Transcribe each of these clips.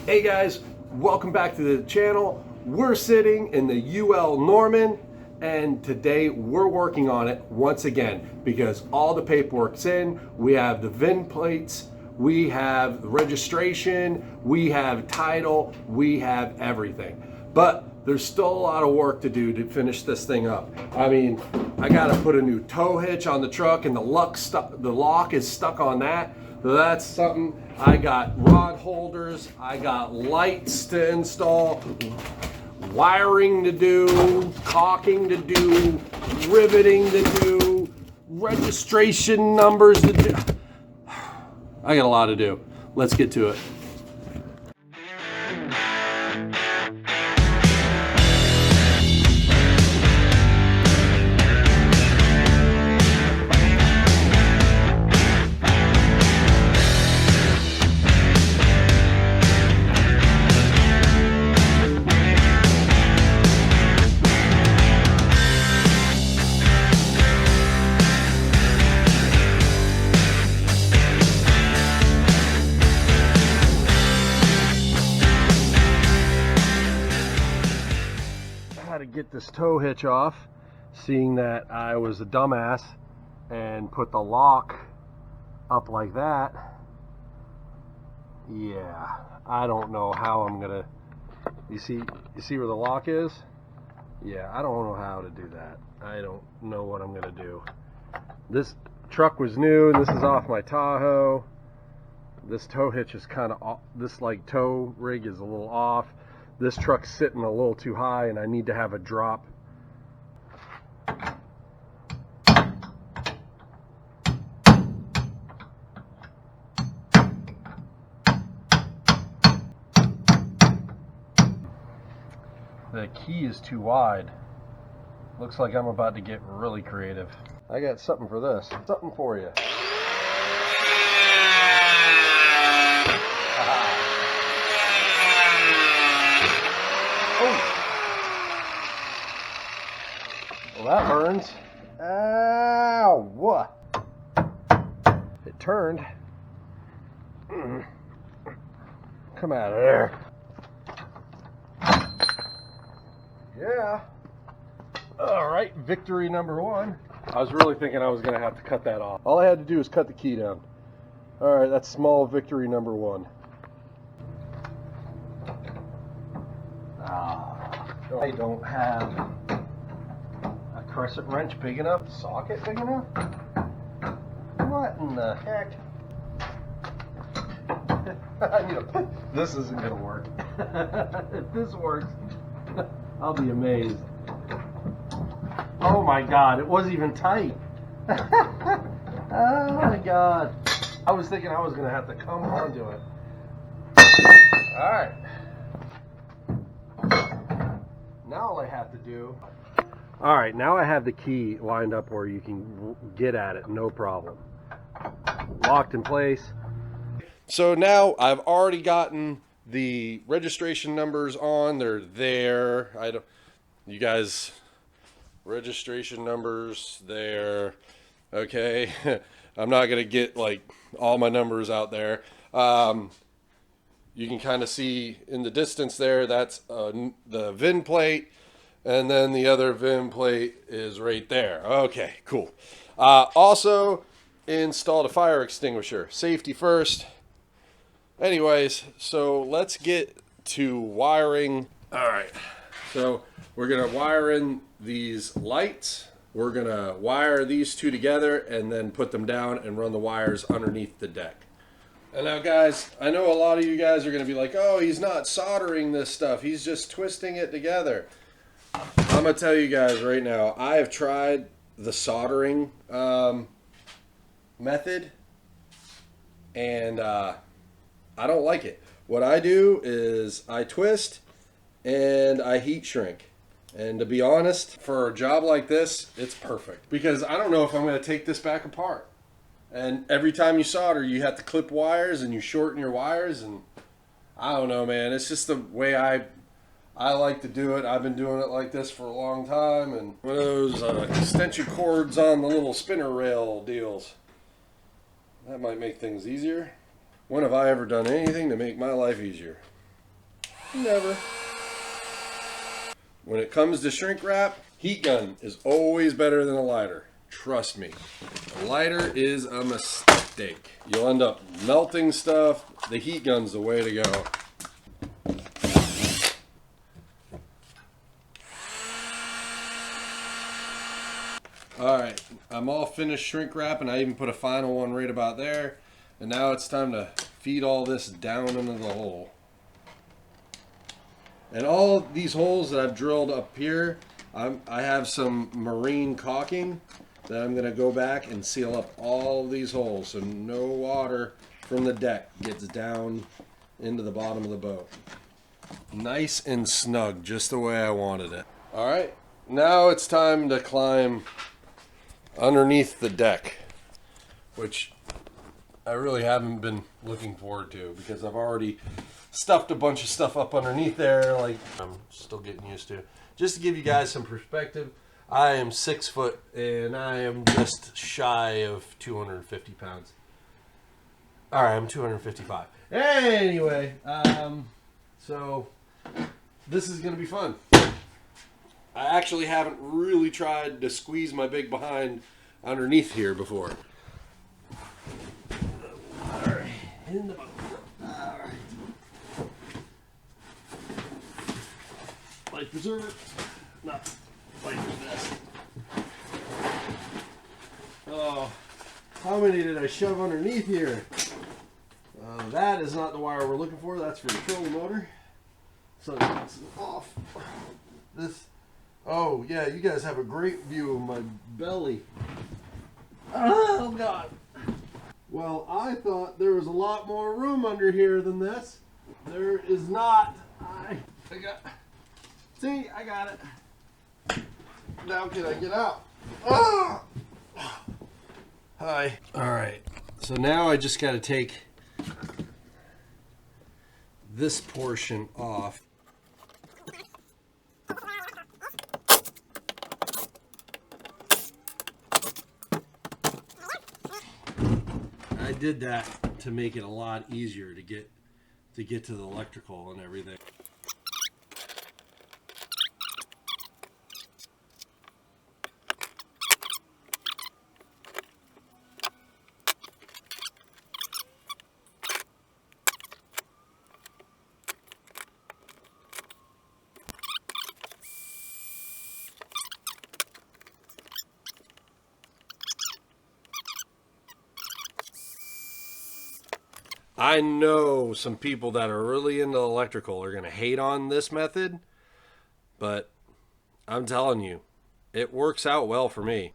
Hey guys, welcome back to the channel. We're sitting in the UL Norman and today we're working on it once again because all the paperwork's in. We have the VIN plates, we have the registration, we have title, we have everything. But there's still a lot of work to do to finish this thing up. I mean, I gotta put a new tow hitch on the truck and the lock is stuck on that. So that's something. I got rod holders, I got lights to install, wiring to do, caulking to do, riveting to do, registration numbers to do. I got a lot to do. Let's get to it. To get this tow hitch off, seeing that I was a dumbass and put the lock up like that. Yeah, I don't know how I'm gonna, you see where the lock is? Yeah, I don't know how to do that. I don't know what I'm gonna do. This truck was new and this is off my Tahoe. This tow hitch is kind of off, this like tow rig is a little off. This truck's sitting a little too high and I need to have a drop. The key is too wide. Looks like I'm about to get really creative. I got something for this. Something for you. Well, that burns. Ow! What? It turned. Come out of there. Yeah. All right, victory number one. I was really thinking I was going to have to cut that off. All I had to do was cut the key down. All right, that's small victory number one. I don't have a crescent wrench big enough, socket big enough. What in the heck? This isn't gonna work. If this works, I'll be amazed. Oh my God, it wasn't even tight. Oh my God. I was thinking I was gonna have to come onto it. All right. Now all I have to do. All right, now I have the key lined up where you can get at it, no problem. Locked in place. So now I've already gotten the registration numbers on. They're there. You guys, registration numbers there. Okay, I'm not gonna get like all my numbers out there. You can kind of see in the distance there, that's the VIN plate, and then the other VIN plate is right there. Okay, cool. Also installed a fire extinguisher. Safety first. Anyways, so let's get to wiring. All right, so we're gonna wire in these lights. We're gonna wire these two together and then put them down and run the wires underneath the deck. And now guys, I know a lot of you guys are going to be like, oh, he's not soldering this stuff. He's just twisting it together. I'm going to tell you guys right now, I have tried the soldering method and I don't like it. What I do is I twist and I heat shrink. And to be honest, for a job like this, it's perfect. Because I don't know if I'm going to take this back apart. And every time you solder, you have to clip wires and you shorten your wires. And I don't know, man. It's just the way I like to do it. I've been doing it like this for a long time. And one of those extension cords on the little spinner rail deals. That might make things easier. When have I ever done anything to make my life easier? Never. When it comes to shrink wrap, heat gun is always better than a lighter. Trust me. A lighter is a mistake. You'll end up melting stuff. The heat gun's the way to go. Alright, I'm all finished shrink wrapping. I even put a final one right about there. And now it's time to feed all this down into the hole. And all of these holes that I've drilled up here, I have some marine caulking that I'm going to go back and seal up all of these holes so no water from the deck gets down into the bottom of the boat. Nice and snug, just the way I wanted it. Alright, now it's time to climb underneath the deck, which I really haven't been looking forward to because I've already stuffed a bunch of stuff up underneath there, like I'm still getting used to. Just to give you guys some perspective, I am 6 foot and I am just shy of 250 pounds. Alright, I'm 255. Anyway, so this is going to be fun. I actually haven't really tried to squeeze my big behind underneath here before. Alright, in the boat. Alright. Life preserver, not life vest. Oh, how many did I shove underneath here? That is not the wire we're looking for. That's for the trolling motor. So this is off. This. Oh yeah, you guys have a great view of my belly. Oh God. Well, I thought there was a lot more room under here than this. There is not. I got. See, I got it. Now can I get out? Oh! Hi. All right. So now I just got to take this portion off. I did that to make it a lot easier to get to the electrical and everything. I know some people that are really into electrical are going to hate on this method, but I'm telling you, it works out well for me.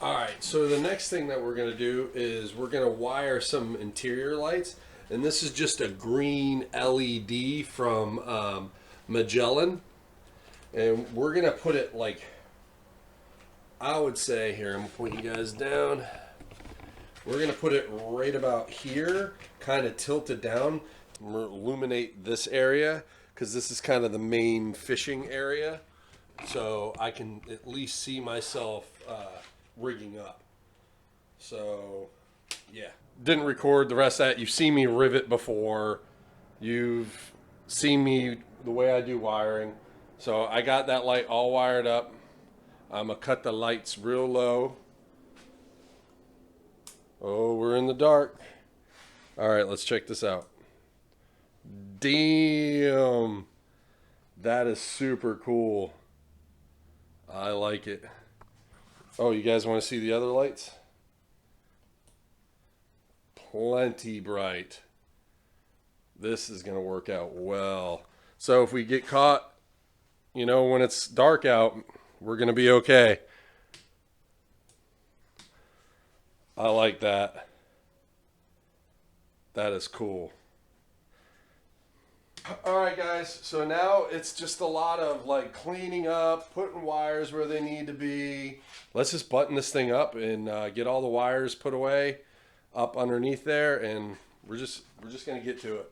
Alright, so the next thing that we're going to do is we're going to wire some interior lights, and this is just a green LED from Magellan, and we're going to put it like, I would say, here, I'm going to point you guys down. We're going to put it right about here, kind of tilt it down, illuminate this area, because this is kind of the main fishing area. So I can at least see myself rigging up. So, yeah. Didn't record the rest of that. You've seen me rivet before. You've seen me the way I do wiring. So I got that light all wired up. I'm going to cut the lights real low. Oh, we're in the dark. All right, let's check this out. Damn. That is super cool. I like it. Oh, you guys want to see the other lights? Plenty bright. This is going to work out well. So if we get caught, you know, when it's dark out, we're going to be okay. I like that. That is cool. Alright guys, so now it's just a lot of like cleaning up, putting wires where they need to be. Let's just button this thing up and get all the wires put away up underneath there, and we're just gonna get to it.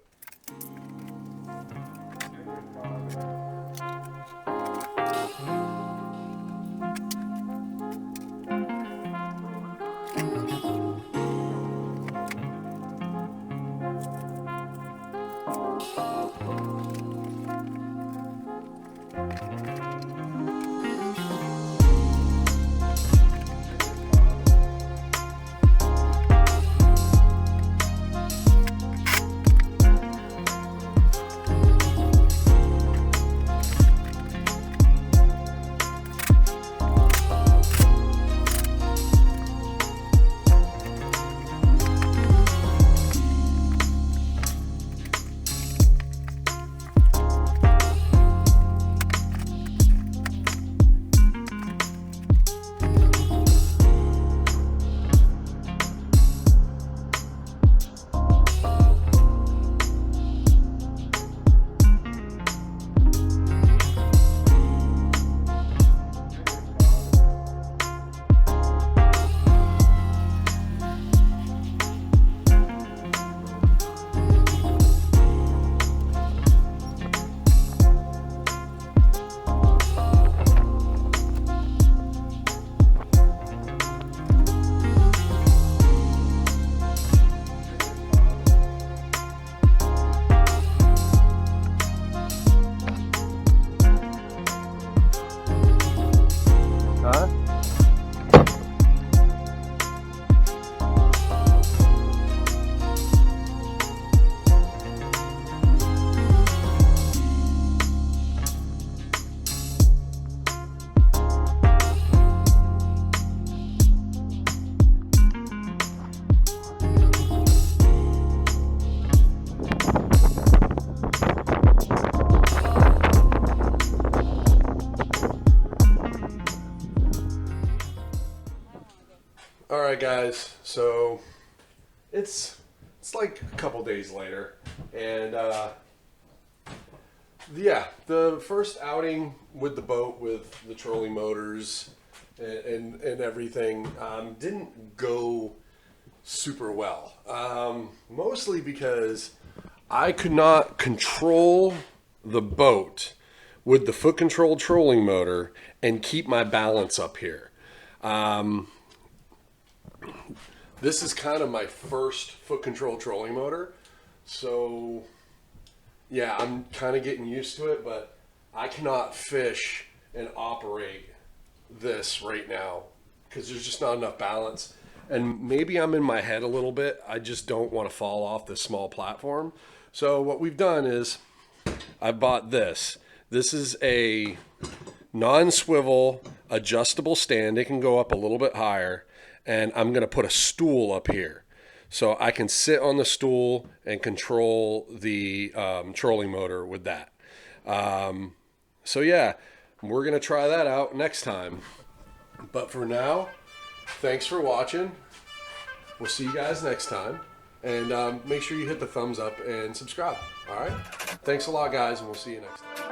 Huh? All right, guys. So it's like a couple days later, and yeah, the first outing with the boat with the trolling motors and everything didn't go super well. Mostly because I could not control the boat with the foot control trolling motor and keep my balance up here. This is kind of my first foot control trolling motor, so yeah, I'm kind of getting used to it, but I cannot fish and operate this right now because there's just not enough balance. And maybe I'm in my head a little bit. I just don't want to fall off this small platform. So what we've done is I bought this. This is a non-swivel adjustable stand. It can go up a little bit higher. And I'm going to put a stool up here so I can sit on the stool and control the trolling motor with that. So yeah, we're going to try that out next time. But for now, thanks for watching. We'll see you guys next time. And make sure you hit the thumbs up and subscribe. All right? Thanks a lot, guys, and we'll see you next time.